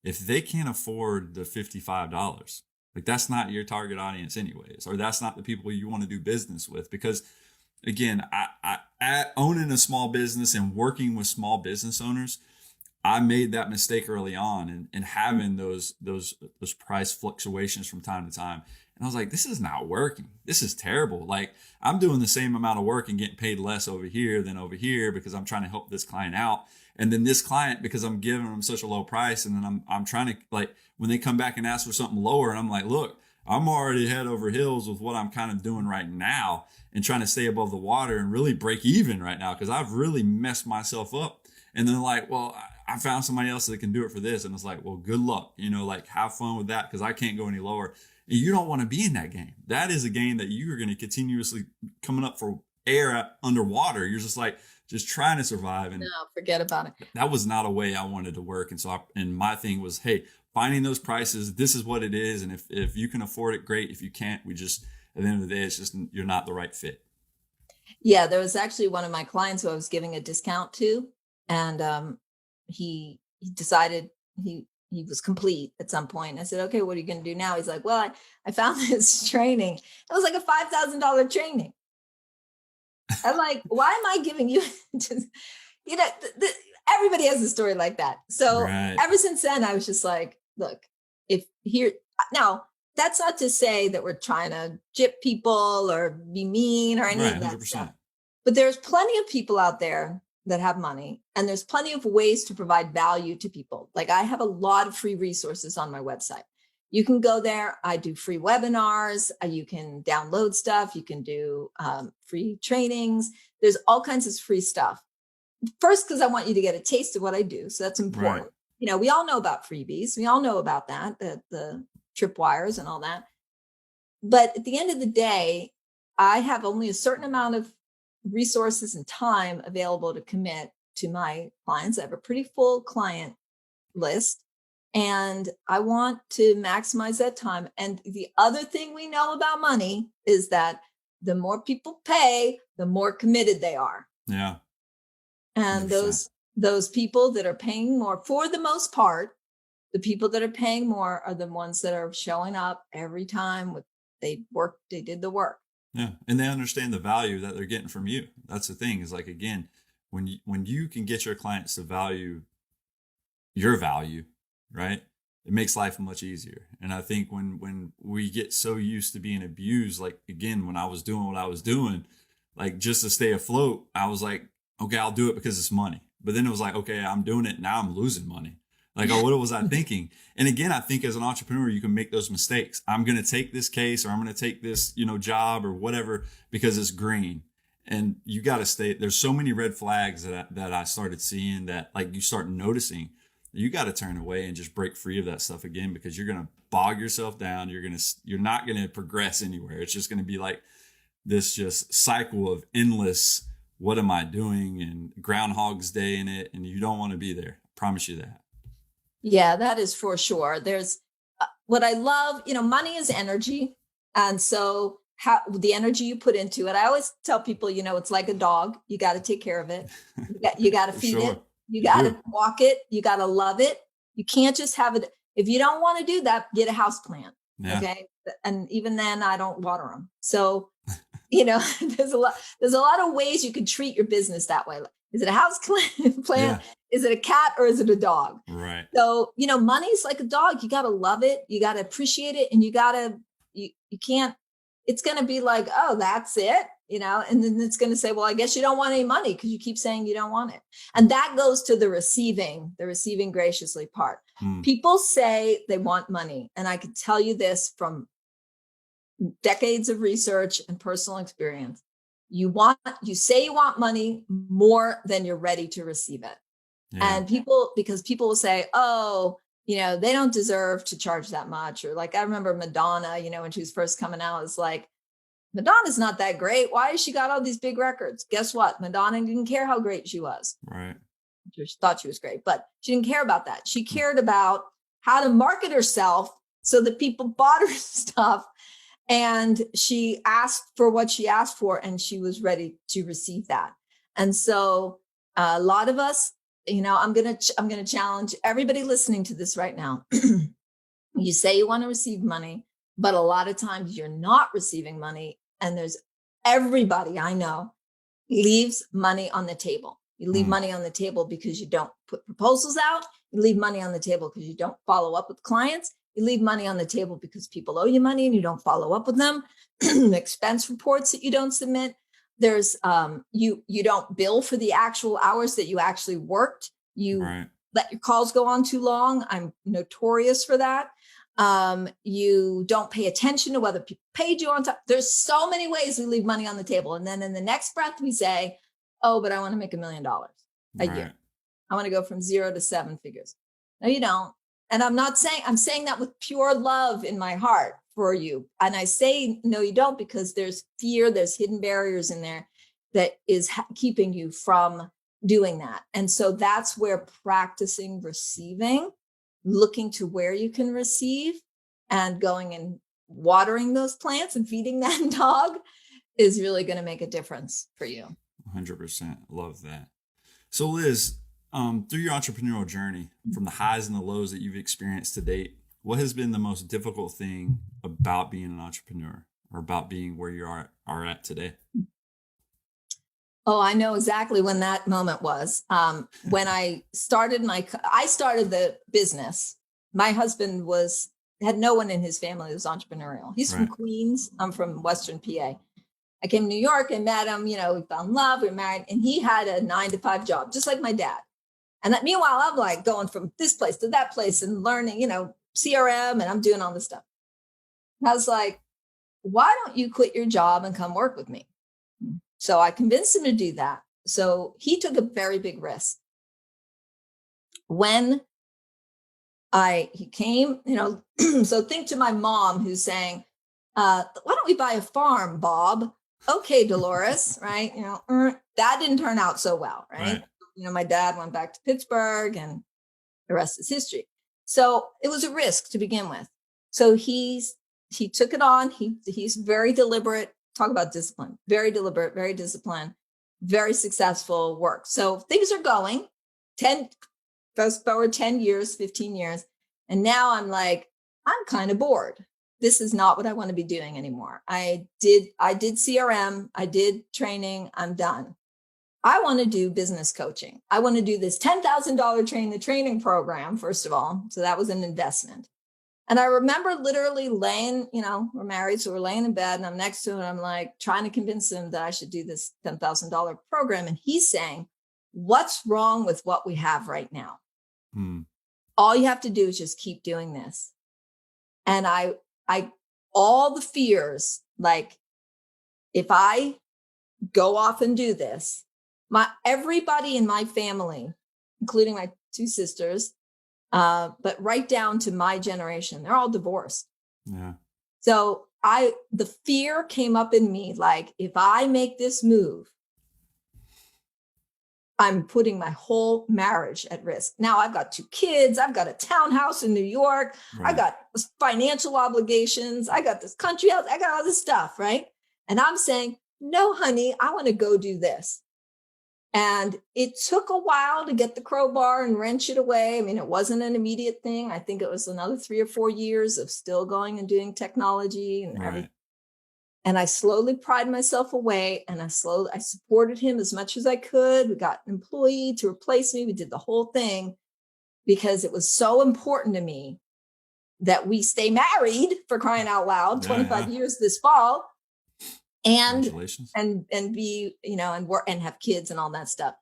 If they can't afford the $55, like that's not your target audience anyways, or that's not the people you want to do business with. Because again, I owning a small business and working with small business owners, I made that mistake early on and having those price fluctuations from time to time. And I was like, this is not working. This is terrible. Like I'm doing the same amount of work and getting paid less over here than over here because I'm trying to help this client out. And then this client, because I'm giving them such a low price, and then I'm trying to, like, when they come back and ask for something lower, and I'm like, look, I'm already head over heels with what I'm kind of doing right now and trying to stay above the water and really break even right now because I've really messed myself up. And then like, well, I found somebody else that can do it for this. And it's like, well, good luck, like have fun with that because I can't go any lower. And you don't want to be in that game. That is a game that you are going to continuously coming up for air underwater. You're just like, just trying to survive. And
no, forget about it.
That was not a way I wanted to work. And so and my thing was, hey, finding those prices, this is what it is. And if you can afford it, great. If you can't, we just, at the end of the day, it's just, you're not the right fit.
Yeah. There was actually one of my clients who I was giving a discount to, and he decided he was complete at some point. I said, okay, what are you going to do now? He's like, well, I found this training. It was like a $5,000 training. I'm like, why am I giving you, everybody has a story like that. So Ever since then, I was just like, look, now that's not to say that we're trying to gyp people or be mean or any of that 100%. Stuff. But there's plenty of people out there that have money, and there's plenty of ways to provide value to people. Like I have a lot of free resources on my website. You can go there. I do free webinars. You can download stuff. You can do free trainings. There's all kinds of free stuff. First, because I want you to get a taste of what I do. So that's important. Right. We all know about freebies. We all know about that, the tripwires and all that. But at the end of the day, I have only a certain amount of resources and time available to commit to my clients. I have a pretty full client list. And I want to maximize that time. And the other thing we know about money is that the more people pay, the more committed they are.
Yeah.
And 100%. those people that are paying more, for the most part, the people that are paying more are the ones that are showing up every time they did the work.
Yeah. And they understand the value that they're getting from you. That's the thing is like, again, when you can get your clients to value your value, right? It makes life much easier. And I think when we get so used to being abused, like again, when I was doing what I was doing, like just to stay afloat, I was like, okay, I'll do it because it's money. But then it was like, okay, I'm doing it. Now I'm losing money. Like, oh, what was I thinking? And again, I think as an entrepreneur, you can make those mistakes. I'm going to take this case or I'm going to take this, job or whatever, because it's green. And you got to stay. There's so many red flags that I started seeing that like you start noticing. You got to turn away and just break free of that stuff again, because you're going to bog yourself down. You're not going to progress anywhere. It's just going to be like this just cycle of endless, what am I doing? And Groundhog's Day in it. And you don't want to be there. I promise you that.
Yeah, that is for sure. There's what I love, money is energy. And so the energy you put into it, I always tell people, it's like a dog. You got to take care of it. You got to feed it. You got to walk it. You got to love it. You can't just have it. If you don't want to do that, get a house plant. Yeah. Okay. And even then I don't water them. So, there's a lot of ways you could treat your business that way. Is it a house plant? Yeah. Is it a cat or is it a dog?
Right.
So, money's like a dog. You got to love it. You got to appreciate it. And you can't, it's going to be like, oh, that's it. And then it's going to say, well, I guess you don't want any money because you keep saying you don't want it. And that goes to the receiving graciously part. People say they want money. And I can tell you this from decades of research and personal experience. you say you want money more than you're ready to receive it. Yeah. And because people will say, oh, they don't deserve to charge that much. Or like, I remember Madonna, when she was first coming out, it's like, Madonna's not that great. Why has she got all these big records? Guess what? Madonna didn't care how great she was.
Right.
She thought she was great, but she didn't care about that. She cared about how to market herself so that people bought her stuff. And she asked for what she asked for, and she was ready to receive that. And so a lot of us, I'm going to challenge everybody listening to this right now. You say you want to receive money, but a lot of times you're not receiving money. And there's everybody I know leaves money on the table. You leave money on the table because you don't put proposals out. You leave money on the table because you don't follow up with clients. You leave money on the table because people owe you money and you don't follow up with them. Expense reports that you don't submit. There's you don't bill for the actual hours that you actually worked. You let your calls go on too long. I'm notorious for that. You don't pay attention to whether people paid you on time. There's so many ways we leave money on the table. And then in the next breath, we say, oh, but I want to make $1 million a year. I want to go from 0 to 7 figures. No, you don't. And I'm saying that with pure love in my heart for you. And I say, no, you don't, because there's fear, there's hidden barriers in there that is keeping you from doing that. And so that's where practicing receiving, looking to where you can receive and going and watering those plants and feeding that dog is really going to make a difference for you.
100%. Love that. So Liz, through your entrepreneurial journey, from the highs and the lows that you've experienced to date, what has been the most difficult thing about being an entrepreneur or about being where you are at today?
Oh, I know exactly when that moment was. When I started the business. My husband had no one in his family who was entrepreneurial. He's from Queens. I'm from Western PA. I came to New York and met him, we fell in love, we were married, and he had a 9-to-5 job, just like my dad. And meanwhile, I'm like going from this place to that place and learning, CRM, and I'm doing all this stuff. And I was like, why don't you quit your job and come work with me? So I convinced him to do that. So he took a very big risk. When he came, so think to my mom who's saying, why don't we buy a farm, Bob? Okay, Dolores, right? That didn't turn out so well, right? My dad went back to Pittsburgh and the rest is history. So it was a risk to begin with. So he took it on. He's very deliberate. Talk about discipline, very deliberate, very disciplined, very successful work. So things are going fast forward 10 years, 15 years. And now I'm like, I'm kind of bored. This is not what I want to be doing anymore. I did CRM. I did training. I'm done. I want to do business coaching. I want to do this $10,000 train the training program, first of all. So that was an investment. And I remember literally laying, we're married, so we're laying in bed and I'm next to him. And I'm like trying to convince him that I should do this $10,000 program. And he's saying, what's wrong with what we have right now? All you have to do is just keep doing this. And I all the fears, like if I go off and do this, everybody in my family, including my 2 sisters, but right down to my generation, they're all divorced.
Yeah.
So the fear came up in me, like, if I make this move, I'm putting my whole marriage at risk. Now I've got 2 kids. I've got a townhouse in New York. I got financial obligations. I got this country house. I got all this stuff, right? And I'm saying, no, honey, I want to go do this. And it took a while to get the crowbar and wrench it away. I mean, it wasn't an immediate thing. I think it was another 3 or 4 years of still going and doing technology and everything. And I slowly pried myself away and I supported him as much as I could. We got an employee to replace me. We did the whole thing because it was so important to me that we stay married, for crying out loud, 25 years this fall. And be, and work and have kids and all that stuff.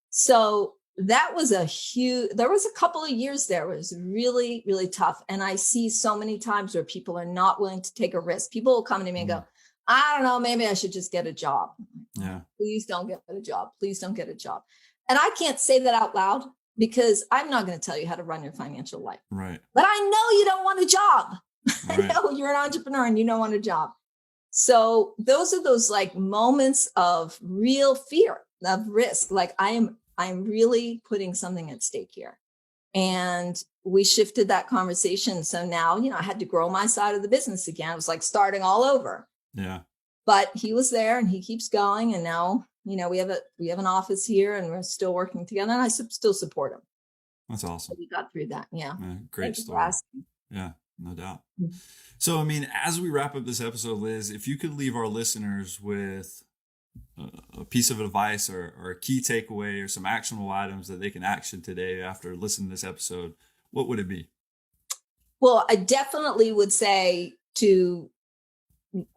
So that was there was a couple of years there was really, really tough. And I see so many times where people are not willing to take a risk. People will come to me and go, I don't know, maybe I should just get a job.
Yeah.
Please don't get a job. Please don't get a job. And I can't say that out loud because I'm not going to tell you how to run your financial life.
Right.
But I know you don't want a job.
Right.
I know you're an entrepreneur and you don't want a job. So those are those like moments of real fear, of risk. Like I'm really putting something at stake here. And we shifted that conversation. So now, I had to grow my side of the business again. It was like starting all over.
Yeah.
But he was there and he keeps going. And now, we have an office here and we're still working together and I still support him.
That's awesome.
So we got through that. Yeah.
Great story. Yeah, no doubt. Mm-hmm. So, as we wrap up this episode, Liz, if you could leave our listeners with a piece of advice or a key takeaway or some actionable items that they can action today after listening to this episode, what would it be?
Well, I definitely would say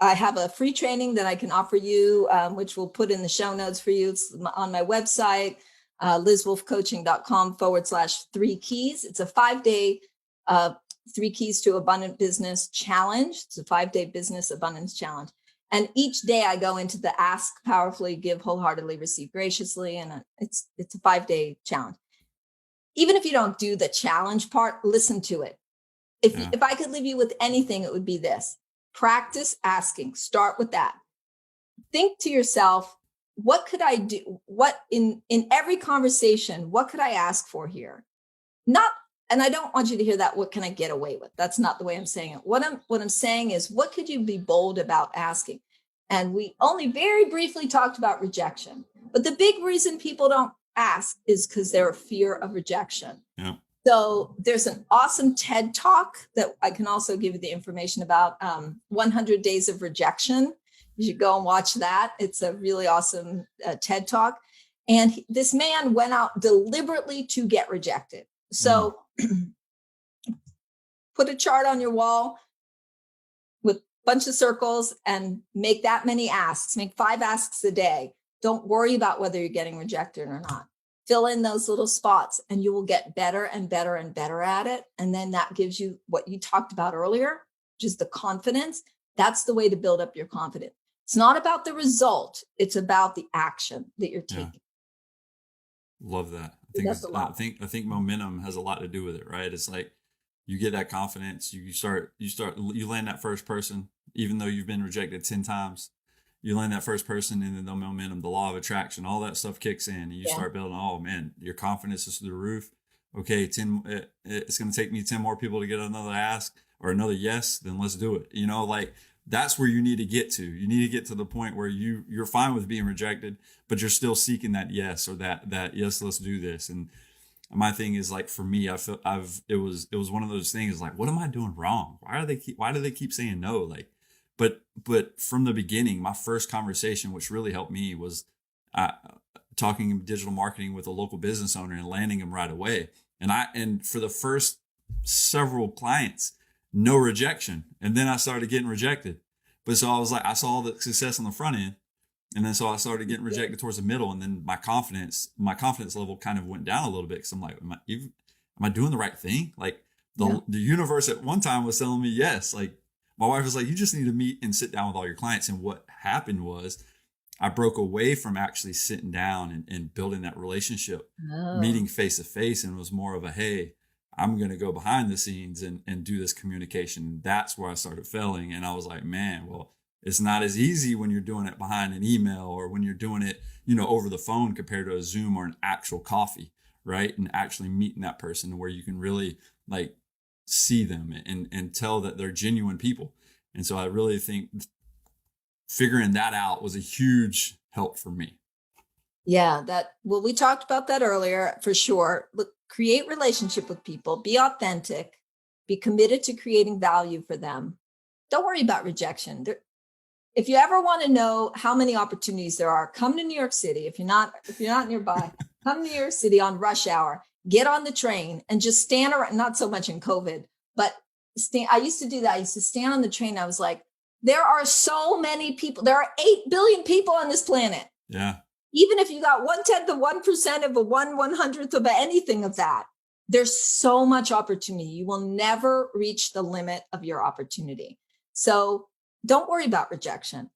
I have a free training that I can offer you, which we'll put in the show notes for you. It's on my website, 𝗲𝗶𝗀𝗪coaching.com/3 keys. It's a 5-day 3 keys to abundant business challenge. It's a 5-day business abundance challenge. And each day I go into the ask powerfully, give wholeheartedly, receive graciously. And it's a 5-day challenge. Even if you don't do the challenge part, listen to it. If I could leave you with anything, it would be this. Practice asking. Start with that. Think to yourself, what could I do? What in every conversation, what could I ask for here? And I don't want you to hear that, what can I get away with? That's not the way I'm saying it. What I'm saying is, what could you be bold about asking? And we only very briefly talked about rejection. But the big reason people don't ask is because they're a fear of rejection.
Yeah.
So there's an awesome TED Talk that I can also give you the information about, 100 Days of Rejection. You should go and watch that. It's a really awesome TED Talk. And this man went out deliberately to get rejected. So put a chart on your wall with a bunch of circles and make that many asks. Make 5 asks a day. Don't worry about whether you're getting rejected or not. Fill in those little spots and you will get better and better and better at it. And then that gives you what you talked about earlier, which is the confidence. That's the way to build up your confidence. It's not about the result. It's about the action that you're taking.
Yeah. Love that. I think momentum has a lot to do with it, right? It's like you get that confidence, you land that first person, even though you've been rejected 10 times. You land that first person, and then the momentum, the law of attraction, all that stuff kicks in, and you start building. Oh man, your confidence is through the roof. Okay, it's going to take me 10 more people to get another ask or another yes. Then let's do it. Like that's where you need to get to. You need to get to the point where you're fine with being rejected, but you're still seeking that yes or that yes, let's do this. And my thing is like for me, it was one of those things like, what am I doing wrong? Why do they keep saying no? Like. But from the beginning, my first conversation, which really helped me, was talking digital marketing with a local business owner and landing them right away. And for the first several clients, no rejection. And then I started getting rejected. But so I was like, I saw the success on the front end. And then so I started getting rejected towards the middle. And then my confidence level kind of went down a little bit. Cause I'm like, am I doing the right thing? Like the universe at one time was telling me yes. Like, my wife was like, you just need to meet and sit down with all your clients. And what happened was I broke away from actually sitting down and building that relationship, meeting face to face. And it was more of a, hey, I'm going to go behind the scenes and do this communication. That's where I started failing. And I was like, man, well, it's not as easy when you're doing it behind an email or when you're doing it, over the phone compared to a Zoom or an actual coffee, right? And actually meeting that person where you can really like see them and tell that they're genuine people. And so I really think figuring that out was a huge help for me.
Yeah, we talked about that earlier for sure. Look, create relationship with people, be authentic, be committed to creating value for them. Don't worry about rejection. If you ever want to know how many opportunities there are, come to New York City. If you're not nearby, come to New York City on rush hour. Get on the train and just stand around, not so much in COVID, but I used to do that. I used to stand on the train. I was like, there are so many people. There are 8 billion people on this planet.
Yeah.
Even if you got 1/10 of 1% of 1/100th of anything of that, there's so much opportunity. You will never reach the limit of your opportunity. So don't worry about rejection.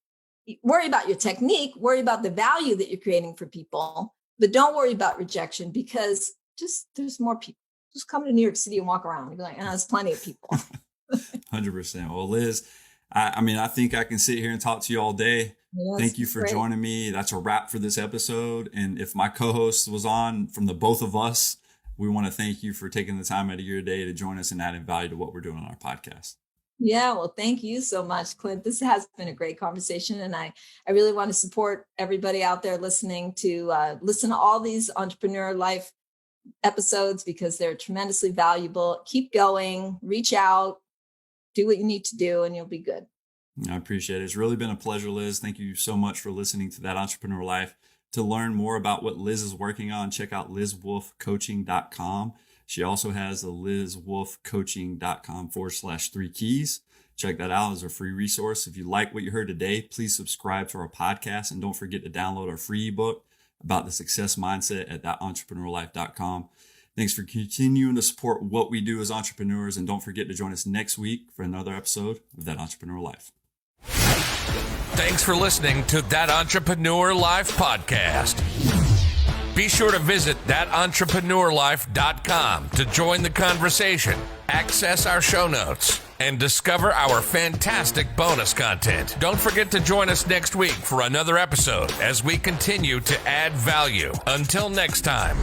worry about your technique, worry about the value that you're creating for people, but don't worry about rejection, because there's more people. Just come to New York City and walk around and be like, there's plenty of people.
100%. Well, Liz, I think I can sit here and talk to you all day.
Yes,
thank you for joining me. That's a wrap for this episode. And if my co-host was on from the both of us, we want to thank you for taking the time out of your day to join us and adding value to what we're doing on our podcast.
Yeah, well, thank you so much, Clint. This has been a great conversation. And I really want to support everybody out there listening to listen to all these Entrepreneur Life episodes, because they're tremendously valuable. Keep going, reach out, do what you need to do, and you'll be good.
I appreciate it. It's really been a pleasure, Liz. Thank you so much for listening to That Entrepreneur Life. To learn more about what Liz is working on, check out 𝗟𝗶𝗇𝗪coaching.com. She also has a 𝗟𝗶𝗇𝗪coaching.com/3keys. Check that out as a free resource. If you like what you heard today, please subscribe to our podcast, and don't forget to download our free ebook about the success mindset at thatentrepreneurlife.com. Thanks for continuing to support what we do as entrepreneurs, and don't forget to join us next week for another episode of That Entrepreneur Life.
Thanks for listening to That Entrepreneur Life podcast. Be sure to visit thatentrepreneurlife.com to join the conversation, access our show notes, and discover our fantastic bonus content. Don't forget to join us next week for another episode as we continue to add value. Until next time.